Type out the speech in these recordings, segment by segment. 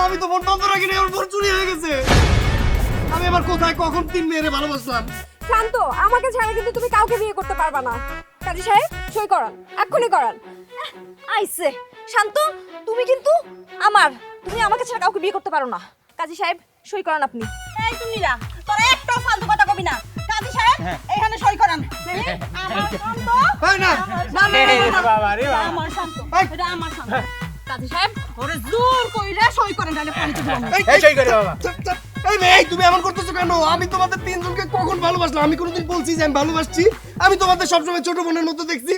আমি তো ফোন বন্ধ রাখিনি, আমার ফোন চুরি হয়ে গেছে। আমি আবার কোথায় কখন 3 মেয়েরে ভালোবাসলাম। শান্ত, আমাকে ছাড়া কিন্তু তুমি কাউকে বিয়ে করতে পারবা না। কাজী সাহেব সই করান, এক্ষুনি করান। আইছে শান্ত, তুমি কিন্তু তুমি আমাকে ছাড়া কাউকে বিয়ে করতে পারো না। কাজী সাহেব সই করান আপনি। এই তুমিরা তোরা একটাও ফালতু কথা কবি না। কাজী সাহেব এখানে সই করান। আমার শান্ত। এই না না বাবা রে বাবা, আমার শান্ত, এটা আমার শান্ত। কাজী সাহেব ওরে জোর কইরা সই করেন, তাহলে পানিতে দিব না। এই সই করে বাবা। এই মেয়ে, তুমি এমন করতেছো কেন? আমি তোমাদের তিনজনকে কখন ভালোবাসলাম? আমি কোনোদিন বলছি যে আমি ভালোবাসছি? আমি তোমাদের সবসময় ছোট বোনের মতো দেখছি।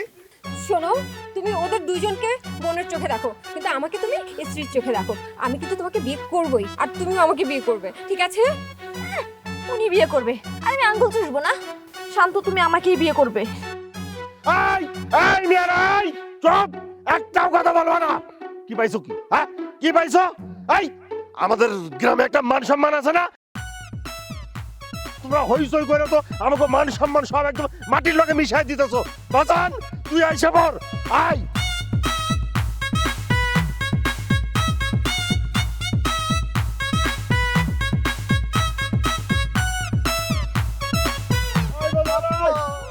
শোনো, তুমি ওদের দুইজনকে বোনের চোখে দেখো, কিন্তু আমাকে তুমি স্ত্রীর চোখে দেখো। আমি কিন্তু তোমাকে বিয়ে করবই, আর তুমিও আমাকে বিয়ে করবে, ঠিক আছে? উনি বিয়ে করবে আর আমি আঙ্গুল চুষবো না। শান্ত, তুমি আমাকেই বিয়ে করবে। এই এই মিয়ারা, এই চুপ, একটাও কথা বলবা না। কি পাইছো কি? হ্যাঁ, কি পাইছো? এই আমাদের গ্রামে একটা মান সম্মান আছে না? তোমরা হইচই করে তো আমাকে মান সম্মান সব একদম মাটির লগে মিশাই দিতেছো। বাজান, তুই আইসা পর, আই।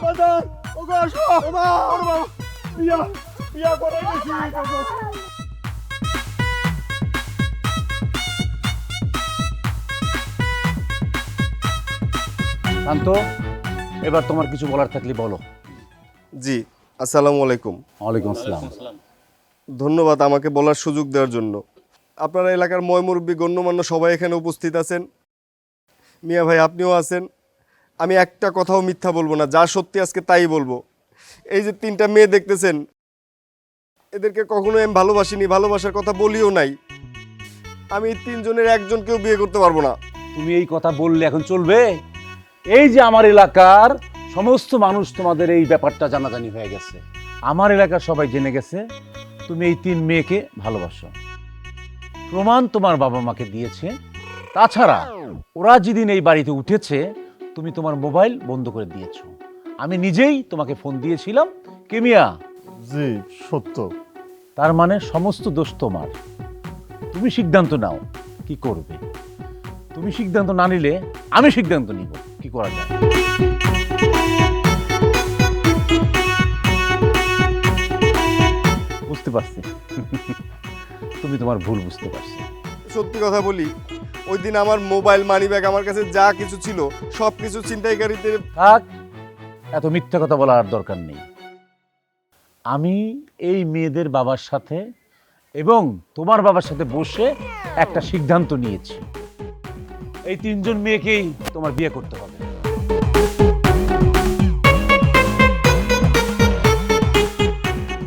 বাজান, ওগো আসো, বাবা, বিয়া বিয়া করে গেছি। শান্ত, এবার তোমার কিছু বলার থাকলে বলো। জি, আসসালামু আলাইকুম। ওয়ালাইকুম আসসালাম। ধন্যবাদ আমাকে বলার সুযোগ দেওয়ার জন্য। আপনারা এলাকার ময়মুরব্বী গণ্যমান্য সবাই এখানে উপস্থিত আছেন। মিয়া ভাই আপনিও আছেন। আমি একটা কথাও মিথ্যা বলবো না, যা সত্যি আজকে তাই বলবো। এই যে 3টা মেয়ে দেখতেছেন, এদেরকে কখনোই আমি ভালোবাসিনি, ভালোবাসার কথা বলিও নাই। আমি এই 3 জনের একজনকেও বিয়ে করতে পারবো না। তুমি এই কথা বললে এখন চলবে? এই যে আমার এলাকার সমস্ত মানুষ তোমাদের এই ব্যাপারটা জানাজানি হয়ে গেছে। আমার এলাকার সবাই জেনে গেছে তুমি এই 3 মেয়েকে ভালোবাসো। প্রমাণ তোমার বাবা মাকে দিয়েছে। তাছাড়া ওরা যেদিন এই বাড়িতে উঠেছে তুমি তোমার মোবাইল বন্ধ করে দিয়েছো। আমি নিজেই তোমাকে ফোন দিয়েছিলাম। কেমিয়া? জি, সত্য। তার মানে সমস্ত দোষ তোমার। তুমি সিদ্ধান্ত নাও কি করবে। তুমি সিদ্ধান্ত না নিলে আমি সিদ্ধান্ত নিব কি করা যায়। বুঝতে পারছি তুমি তোমার ভুল বুঝতে পারছো। সত্যি কথা বলি, ওই দিন আমার মোবাইল, মানিব্যাগ, আমার কাছে যা কিছু ছিল সব কিছু ছিনতাইকারীদের। থাক, এত মিথ্যা কথা বলার আর দরকার নেই। আমি এই মেয়েদের বাবার সাথে এবং তোমার বাবার সাথে বসে একটা সিদ্ধান্ত নিয়েছি। এই 3 জন মেয়েকেই তোমার বিয়ে করতে হবে।